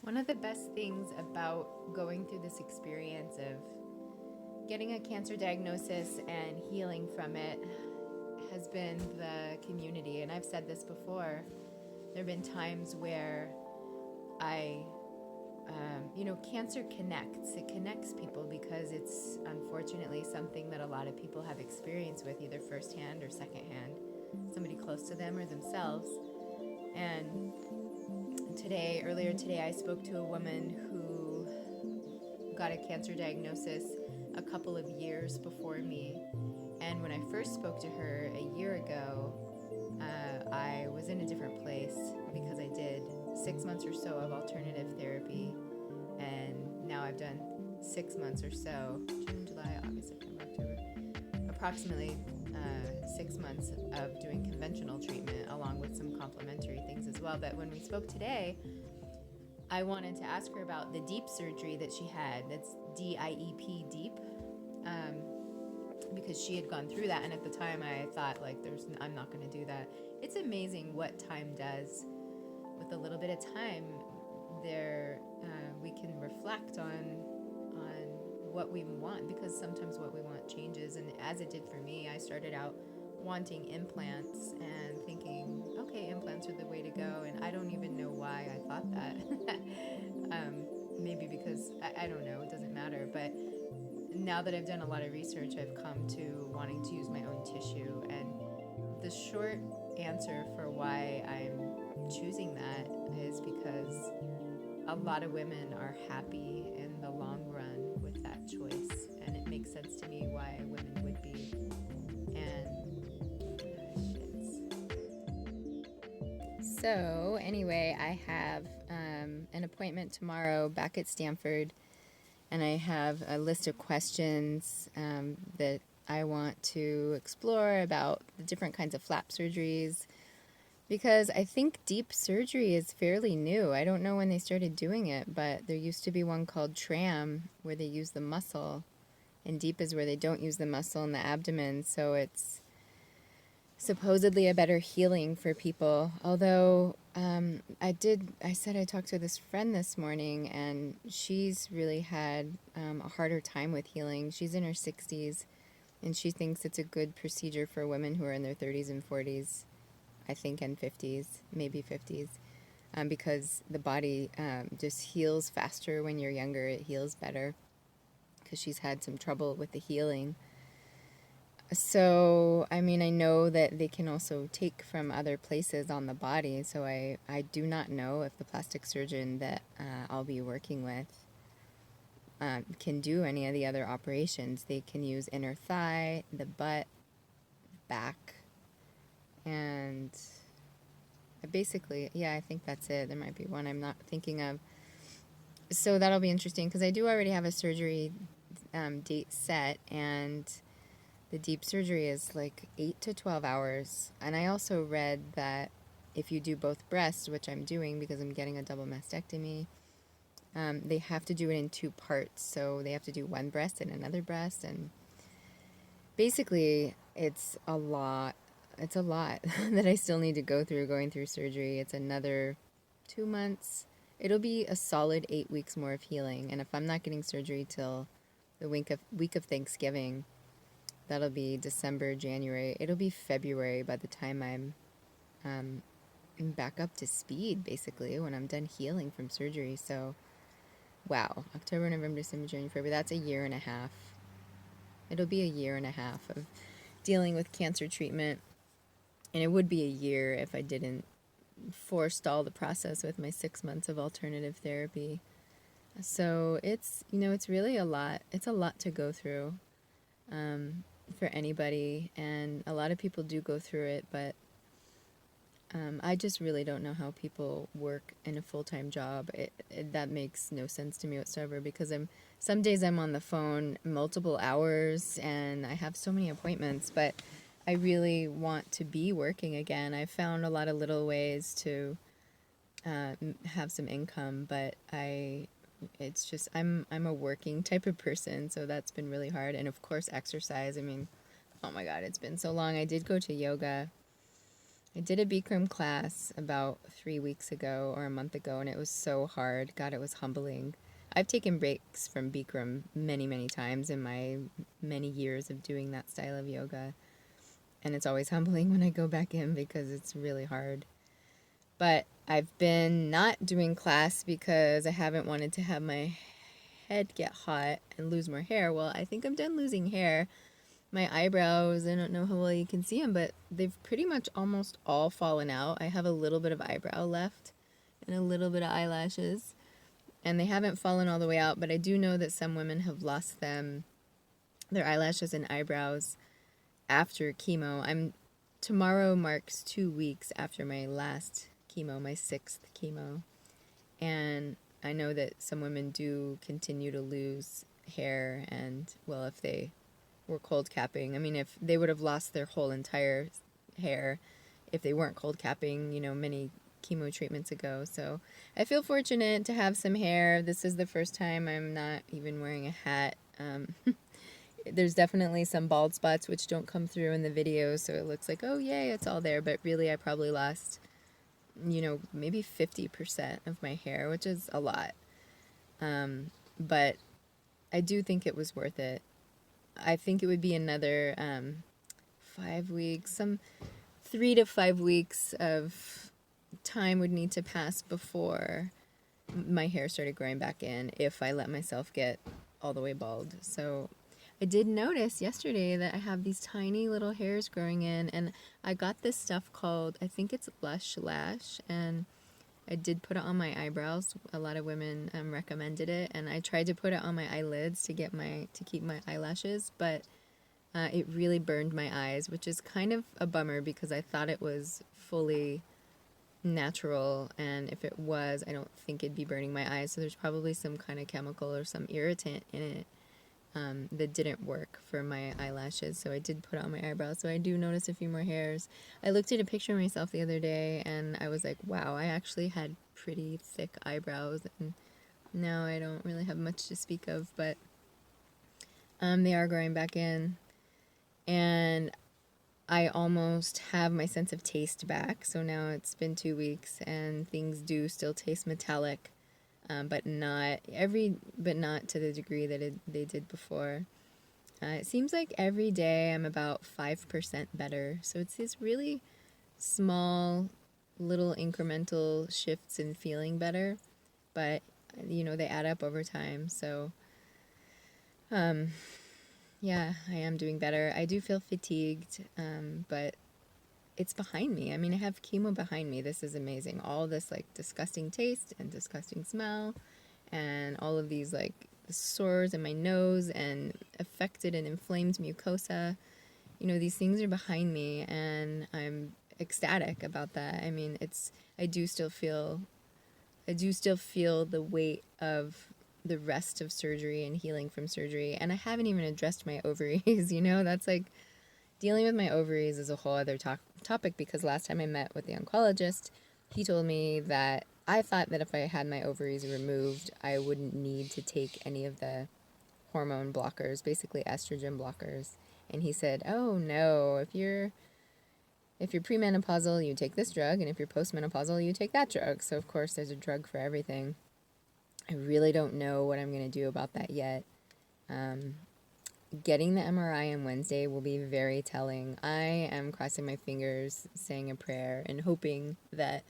One of the best things about going through this experience of getting a cancer diagnosis and healing from it has been the community. And I've said this before. There have been times where cancer connects. It connects people because it's unfortunately something that a lot of people have experience with, either firsthand or secondhand, somebody close to them or themselves. And earlier today, I spoke to a woman who got a cancer diagnosis a couple of years before me. And when I first spoke to her a year ago, I was in a different place because I did 6 months or so of alternative therapy. And now I've done 6 months or so, June, July, August, September, October, approximately 6 months of doing conventional treatment along with some complementary things as well. But when we spoke today, I wanted to ask her about the DEEP surgery that she had. That's DIEP, DEEP, um, because she had gone through that. And at the time, I thought, like, I'm not going to do that. It's amazing what time does. With a little bit of time, we can reflect on what we want, because sometimes what we want changes. And as it did for me, I started out wanting implants and thinking, okay, implants are the way to go. And I don't even know why I thought that. Maybe because I don't know, it doesn't matter. But now that I've done a lot of research, I've come to wanting to use my own tissue. And the short answer for why I'm choosing that is because a lot of women are happy in the long run with that choice. And it makes sense to me why women would be. And so, anyway, I have an appointment tomorrow back at Stanford, and I have a list of questions that I want to explore about the different kinds of flap surgeries, because I think deep surgery is fairly new. I don't know when they started doing it, but there used to be one called TRAM where they use the muscle, and deep is where they don't use the muscle in the abdomen, so it's supposedly a better healing for people. Although I said I talked to this friend this morning, and she's really had a harder time with healing. She's in her 60s, and she thinks it's a good procedure for women who are in their 30s and 40s, I think, and 50s, maybe 50s, because the body just heals faster when you're younger. It heals better because she's had some trouble with the healing. So, I mean, I know that they can also take from other places on the body. So I do not know if the plastic surgeon that I'll be working with can do any of the other operations. They can use inner thigh, the butt, back, and basically, yeah, I think that's it. There might be one I'm not thinking of. So that'll be interesting because I do already have a surgery date set, and the deep surgery is like 8 to 12 hours. And I also read that if you do both breasts, which I'm doing because I'm getting a double mastectomy, they have to do it in 2 parts. So they have to do one breast and another breast. And basically, it's a lot. It's a lot that I still need to go through going through surgery. It's another 2 months. It'll be a solid 8 weeks more of healing. And if I'm not getting surgery till the week of Thanksgiving, that'll be December, January. It'll be February by the time I'm back up to speed, basically, when I'm done healing from surgery. So, wow. October, November, December, January, February. That's a year and a half. It'll be a year and a half of dealing with cancer treatment. And it would be a year if I didn't forestall the process with my 6 months of alternative therapy. So it's really a lot. It's a lot to go through. For anybody, and a lot of people do go through it, but I just really don't know how people work in a full-time job. That makes no sense to me whatsoever, because some days I'm on the phone multiple hours and I have so many appointments, but I really want to be working again. I've found a lot of little ways to have some income, but it's just I'm a working type of person, so that's been really hard. And of course, exercise. I mean, oh my God, it's been so long. I did go to yoga I did a Bikram class about 3 weeks ago or a month ago, and it was so hard. God, it was humbling. I've taken breaks from Bikram many, many times in my many years of doing that style of yoga, and it's always humbling when I go back in because it's really hard. But I've been not doing class because I haven't wanted to have my head get hot and lose more hair. Well, I think I'm done losing hair. My eyebrows, I don't know how well you can see them, but they've pretty much almost all fallen out. I have a little bit of eyebrow left and a little bit of eyelashes, and they haven't fallen all the way out, but I do know that some women have lost their eyelashes and eyebrows after chemo. Tomorrow marks 2 weeks after my last chemo, my 6th chemo, and I know that some women do continue to lose hair, and well, if they were cold capping, I mean, if they would have lost their whole entire hair if they weren't cold capping, many chemo treatments ago. So I feel fortunate to have some hair. This is the first time I'm not even wearing a hat. There's definitely some bald spots which don't come through in the video, so it looks like, oh yay, it's all there, but really I probably lost, maybe 50% of my hair, which is a lot. But I do think it was worth it. I think it would be another 5 weeks, some 3 to 5 weeks of time would need to pass before my hair started growing back in if I let myself get all the way bald. So I did notice yesterday that I have these tiny little hairs growing in, and I got this stuff called, I think it's Lush Lash, and I did put it on my eyebrows. A lot of women recommended it, and I tried to put it on my eyelids to keep my eyelashes, but it really burned my eyes, which is kind of a bummer because I thought it was fully natural, and if it was, I don't think it'd be burning my eyes. So there's probably some kind of chemical or some irritant in it that didn't work for my eyelashes. So I did put it on my eyebrows. So I do notice a few more hairs. I looked at a picture of myself the other day, and I was like, wow, I actually had pretty thick eyebrows, and now I don't really have much to speak of, but they are growing back in. And I almost have my sense of taste back. So now it's been 2 weeks, and things do still taste metallic, but not to the degree that they did before. It seems like every day I'm about 5% better. So it's these really small, little incremental shifts in feeling better, but they add up over time. So, yeah, I am doing better. I do feel fatigued, but it's behind me. I mean, I have chemo behind me. This is amazing. All this like disgusting taste and disgusting smell and all of these like sores in my nose and affected and inflamed mucosa. These things are behind me, and I'm ecstatic about that. I mean, I do still feel the weight of the rest of surgery and healing from surgery, and I haven't even addressed my ovaries. That's like dealing with my ovaries is a whole other topic, because last time I met with the oncologist, he told me that I thought that if I had my ovaries removed, I wouldn't need to take any of the hormone blockers, basically estrogen blockers. And he said, oh no, if you're premenopausal, you take this drug, and if you're postmenopausal, you take that drug. So of course there's a drug for everything. I really don't know what I'm going to do about that yet. Getting the MRI on Wednesday will be very telling. I am crossing my fingers, saying a prayer, and hoping that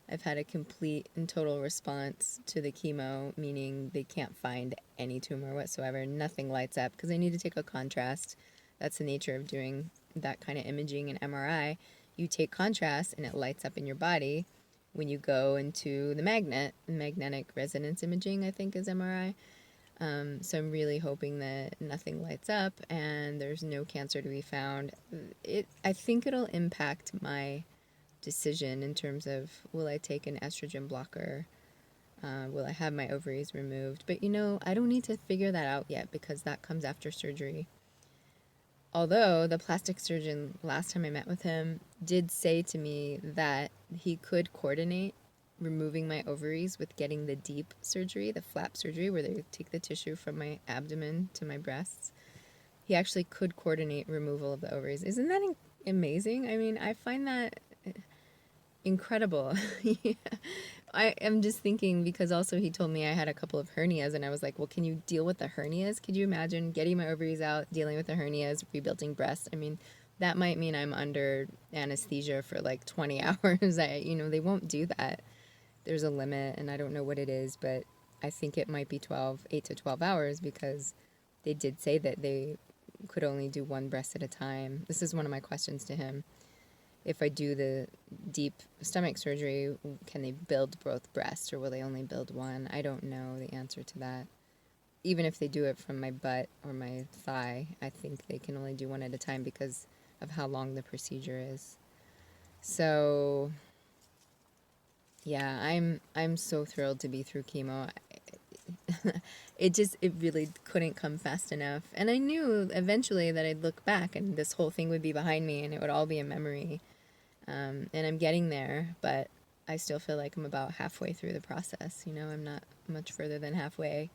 I've had a complete and total response to the chemo, meaning they can't find any tumor whatsoever. Nothing lights up, because I need to take a contrast. That's the nature of doing that kind of imaging and MRI. You take contrast, and it lights up in your body when you go into the magnetic resonance imaging, I think is MRI. So I'm really hoping that nothing lights up and there's no cancer to be found. I think it'll impact my decision in terms of, will I take an estrogen blocker? Will I have my ovaries removed? But I don't need to figure that out yet, because that comes after surgery. Although the plastic surgeon, last time I met with him, did say to me that he could coordinate removing my ovaries with getting the deep surgery, the flap surgery, where they take the tissue from my abdomen to my breasts. He actually could coordinate removal of the ovaries. Isn't that amazing? I mean, I find that incredible. Yeah. I am just thinking because also he told me I had a couple of hernias, and I was like, well, can you deal with the hernias? Could you imagine getting my ovaries out, dealing with the hernias, rebuilding breast? I mean, that might mean I'm under anesthesia for like 20 hours. They won't do that. There's a limit, and I don't know what it is, but I think it might be 8 to 12 hours because they did say that they could only do one breast at a time. This is one of my questions to him. If I do the deep stomach surgery, can they build both breasts or will they only build one? I don't know the answer to that. Even if they do it from my butt or my thigh, I think they can only do one at a time because of how long the procedure is. So, yeah, I'm so thrilled to be through chemo. It really couldn't come fast enough. And I knew eventually that I'd look back and this whole thing would be behind me and it would all be a memory. And I'm getting there, but I still feel like I'm about halfway through the process. I'm not much further than halfway.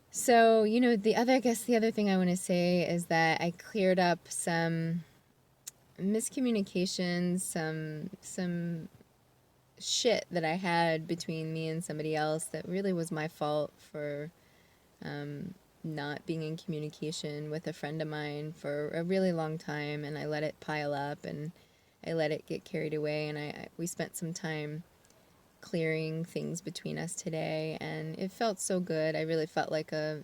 So, the other thing I want to say is that I cleared up some miscommunications, some shit that I had between me and somebody else that really was my fault for not being in communication with a friend of mine for a really long time, and I let it pile up and I let it get carried away, and we spent some time clearing things between us today, and it felt so good. I really felt like a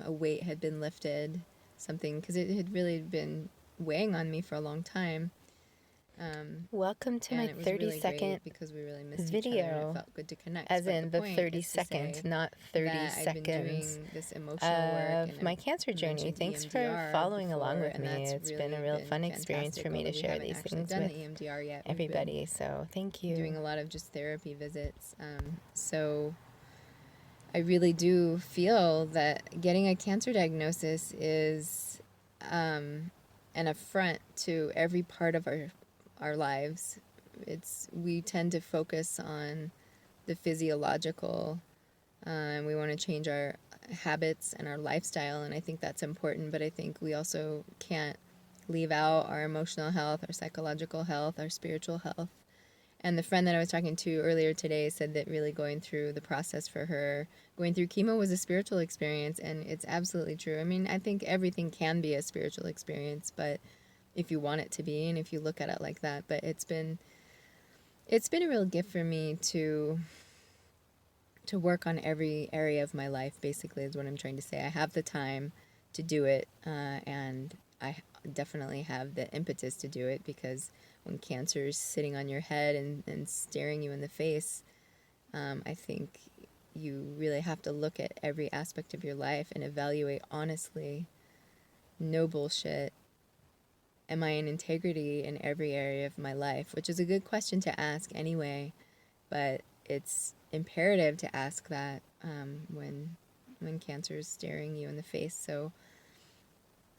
weight had been lifted, something, because it had really been weighing on me for a long time. Welcome to my 30-second because we really missed video, each other and it felt good to connect. as in the 30 seconds, not 30 seconds of my cancer journey. Thanks for following along with me. It's been a real fun experience for me to share these things with everybody, so thank you. Doing a lot of just therapy visits. So I really do feel that getting a cancer diagnosis is an affront to every part of our lives. We tend to focus on the physiological, and we want to change our habits and our lifestyle, and I think that's important, but I think we also can't leave out our emotional health, our psychological health, our spiritual health. And the friend that I was talking to earlier today said that really going through the process for her, going through chemo, was a spiritual experience, and it's absolutely true. I mean, I think everything can be a spiritual experience, but if you want it to be and if you look at it like that. But it's been a real gift for me to work on every area of my life, basically, is what I'm trying to say. I have the time to do it, and I definitely have the impetus to do it, because when cancer is sitting on your head and staring you in the face, I think you really have to look at every aspect of your life and evaluate honestly, no bullshit. Am I in integrity in every area of my life? Which is a good question to ask anyway, but it's imperative to ask that when cancer is staring you in the face. So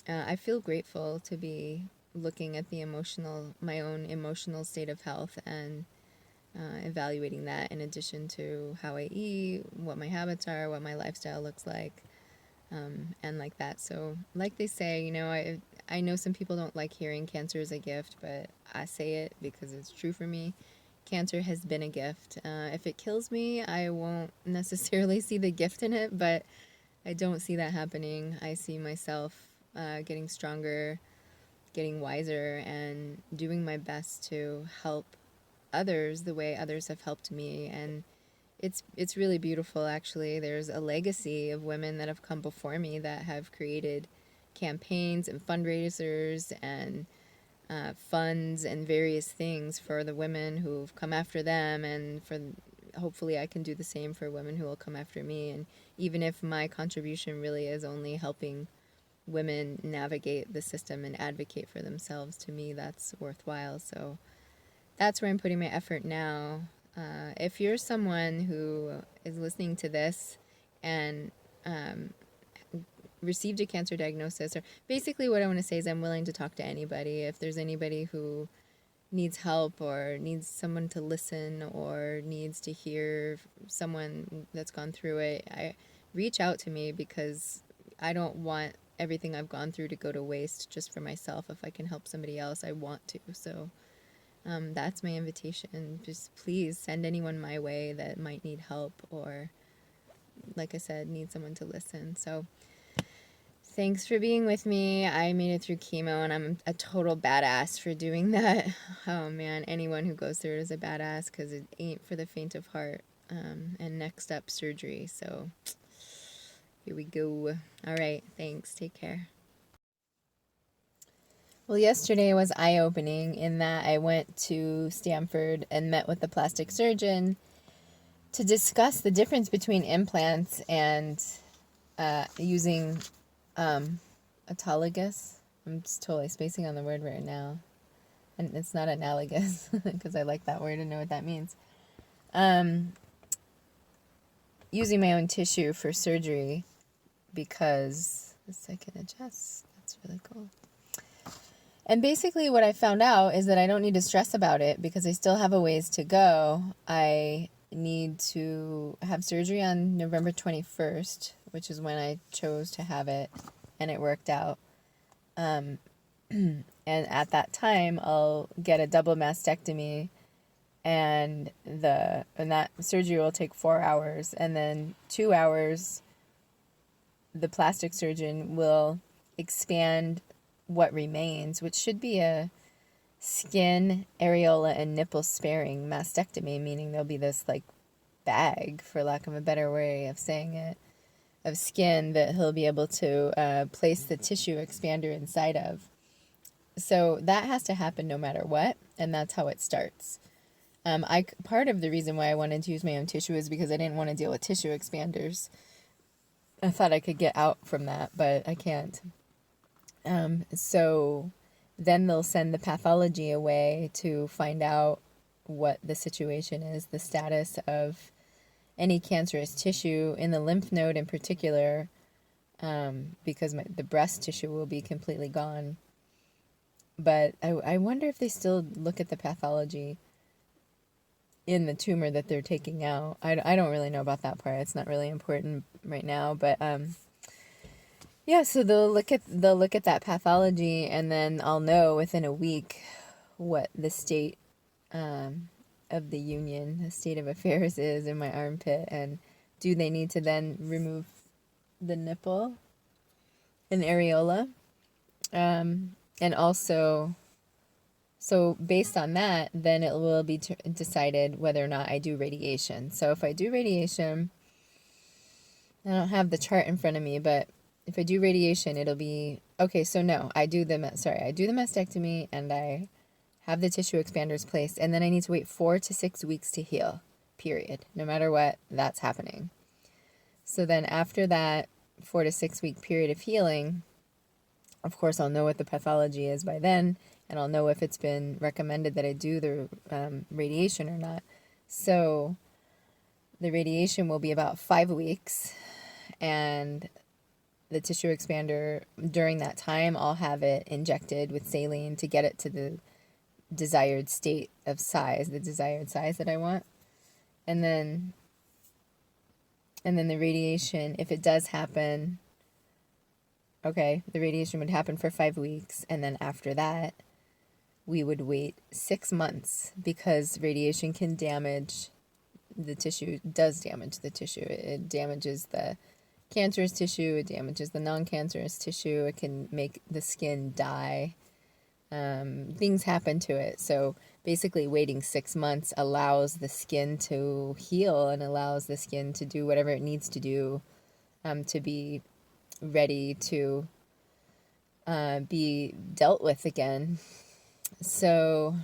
I feel grateful to be looking at my own emotional state of health and evaluating that, in addition to how I eat, what my habits are, what my lifestyle looks like, and like that. So like they say, I know some people don't like hearing cancer is a gift, but I say it because it's true for me. Cancer has been a gift. If it kills me, I won't necessarily see the gift in it, but I don't see that happening. I see myself getting stronger, getting wiser, and doing my best to help others the way others have helped me. And it's really beautiful, actually. There's a legacy of women that have come before me that have created campaigns and fundraisers and funds and various things for the women who've come after them, and hopefully I can do the same for women who will come after me. And even if my contribution really is only helping women navigate the system and advocate for themselves, to me that's worthwhile. So that's where I'm putting my effort now. If you're someone who is listening to this and received a cancer diagnosis, or basically what I want to say is I'm willing to talk to anybody. If there's anybody who needs help or needs someone to listen or needs to hear someone that's gone through it, I reach out to me, because I don't want everything I've gone through to go to waste just for myself. If I can help somebody else, I want to. So that's my invitation. Just please send anyone my way that might need help or, like I said, need someone to listen. So thanks for being with me. I made it through chemo, and I'm a total badass for doing that. Oh man, anyone who goes through it is a badass, because it ain't for the faint of heart. And next up, surgery. So here we go. All right, thanks. Take care. Well, yesterday was eye-opening in that I went to Stanford and met with the plastic surgeon to discuss the difference between implants and using autologous. I'm just totally spacing on the word right now. And it's not analogous, because I like that word and know what that means. Using my own tissue for surgery, because this I can adjust. That's really cool. And basically what I found out is that I don't need to stress about it, because I still have a ways to go. I need to have surgery on November 21st, which is when I chose to have it, and it worked out. And at that time, I'll get a double mastectomy, and that surgery will take 4 hours, and then 2 hours, the plastic surgeon will expand what remains, which should be a skin, areola, and nipple sparing mastectomy, meaning there'll be this like bag, for lack of a better way of saying it, of skin that he'll be able to place the tissue expander inside of. So that has to happen no matter what, and that's how it starts. Part of the reason why I wanted to use my own tissue is because I didn't want to deal with tissue expanders. I thought I could get out from that, but I can't. So then they'll send the pathology away to find out what the situation is, the status of any cancerous tissue in the lymph node in particular, because the breast tissue will be completely gone. But I wonder if they still look at the pathology in the tumor that they're taking out. I don't really know about that part. It's not really important right now, but yeah, so they'll look at that pathology, and then I'll know within a week what the state of the union, the state of affairs is in my armpit, and do they need to then remove the nipple and areola, and also, so based on that, then it will be decided whether or not I do radiation. So if I do radiation, I don't have the chart in front of me, but if I do radiation, it'll be, okay, so no, I do the mastectomy, and I have the tissue expanders placed, and then I need to wait 4 to 6 weeks to heal, period. No matter what, that's happening. So then after that 4 to 6 week period of healing, of course, I'll know what the pathology is by then, and I'll know if it's been recommended that I do the radiation or not. So the radiation will be about 5 weeks, and the tissue expander, during that time, I'll have it injected with saline to get it to the desired state of size, the desired size that I want. And then the radiation, if it does happen, okay, the radiation would happen for 5 weeks, and then after that, we would wait 6 months, because radiation can damage the tissue, does damage the tissue. It damages the cancerous tissue, it damages the non-cancerous tissue, it can make the skin die. Things happen to it. So basically waiting 6 months allows the skin to heal and allows the skin to do whatever it needs to do to be ready to be dealt with again. So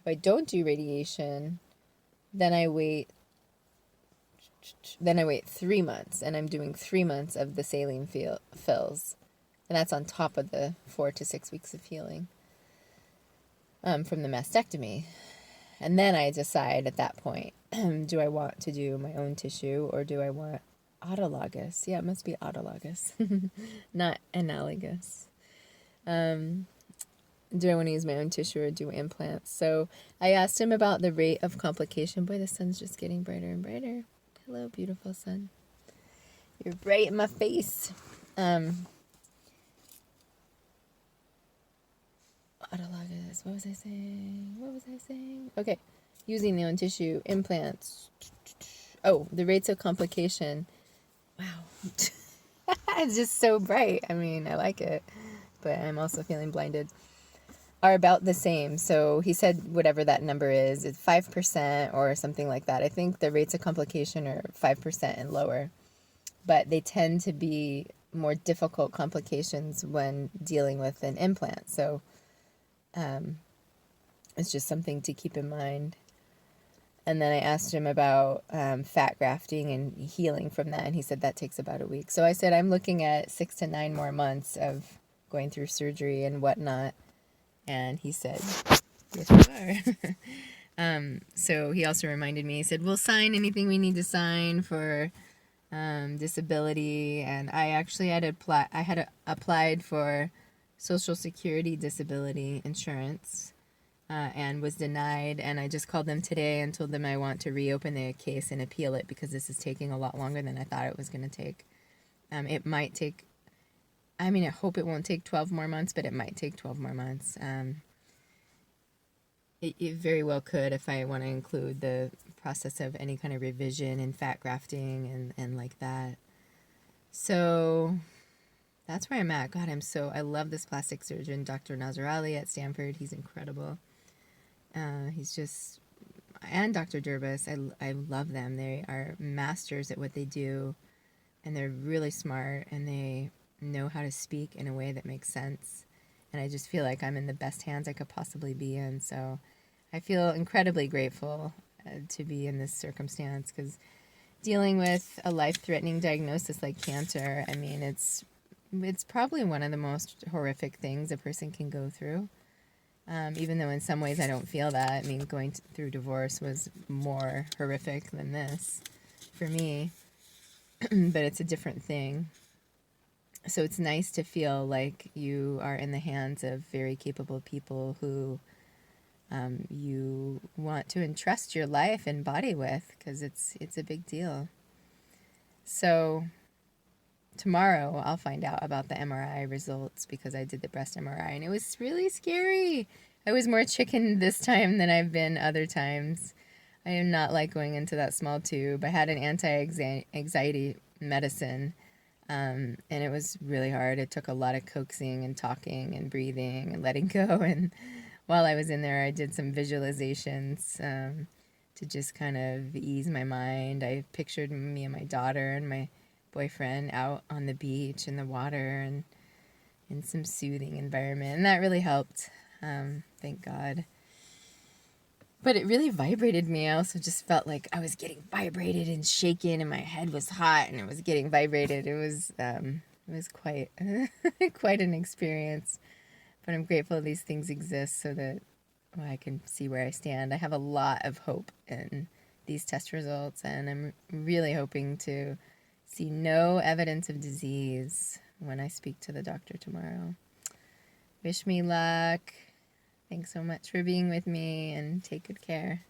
if I don't do radiation, then I wait 3 months, and I'm doing 3 months of the saline fills. And that's on top of the 4 to 6 weeks of healing from the mastectomy. And then I decide at that point, do I want to do my own tissue, or do I want autologous? Yeah, it must be autologous, not analogous. Do I want to use my own tissue or do implants? So I asked him about the rate of complication. Boy, the sun's just getting brighter and brighter. Hello, beautiful sun. You're bright in my face. autologous. What was I saying? Okay. Using the own tissue, implants. Oh, the rates of complication. Wow. It's just so bright. I mean, I like it, but I'm also feeling blinded. Are about the same. So he said whatever that number is, it's 5% or something like that. I think the rates of complication are 5% and lower, but they tend to be more difficult complications when dealing with an implant. So it's just something to keep in mind. And then I asked him about fat grafting and healing from that, and he said that takes about a week. So I said I'm looking at 6 to 9 more months of going through surgery and whatnot. And he said, yes, you are. So he also reminded me, he said, we'll sign anything we need to sign for disability. And I actually had applied for Social Security disability insurance and was denied. And I just called them today and told them I want to reopen the case and appeal it because this is taking a lot longer than I thought it was going to take. It might take, I mean, I hope it won't take 12 more months, but it might take 12 more months. It very well could if I want to include the process of any kind of revision and fat grafting and like that. So that's where I'm at. God, I love this plastic surgeon, Dr. Nazarali at Stanford. He's incredible. And Dr. Durbus, I love them. They are masters at what they do, and they're really smart, and they know how to speak in a way that makes sense. And I just feel like I'm in the best hands I could possibly be in. So I feel incredibly grateful to be in this circumstance, because dealing with a life-threatening diagnosis like cancer, I mean, it's probably one of the most horrific things a person can go through. Even though in some ways I don't feel that. I mean, going through divorce was more horrific than this for me, but it's a different thing. So it's nice to feel like you are in the hands of very capable people who you want to entrust your life and body with, because it's a big deal. So tomorrow I'll find out about the MRI results, because I did the breast MRI and it was really scary. I was more chicken this time than I've been other times. I am not like going into that small tube. I had an anti-anxiety medicine, and it was really hard. It took a lot of coaxing and talking and breathing and letting go. And while I was in there, I did some visualizations to just kind of ease my mind. I pictured me and my daughter and my boyfriend out on the beach in the water and in some soothing environment, and that really helped. Thank God. But it really vibrated me. I also just felt like I was getting vibrated and shaken, and my head was hot, and it was getting vibrated. It was quite quite an experience. But I'm grateful these things exist so that I can see where I stand. I have a lot of hope in these test results, and I'm really hoping to see no evidence of disease when I speak to the doctor tomorrow. Wish me luck. Thanks so much for being with me, and take good care.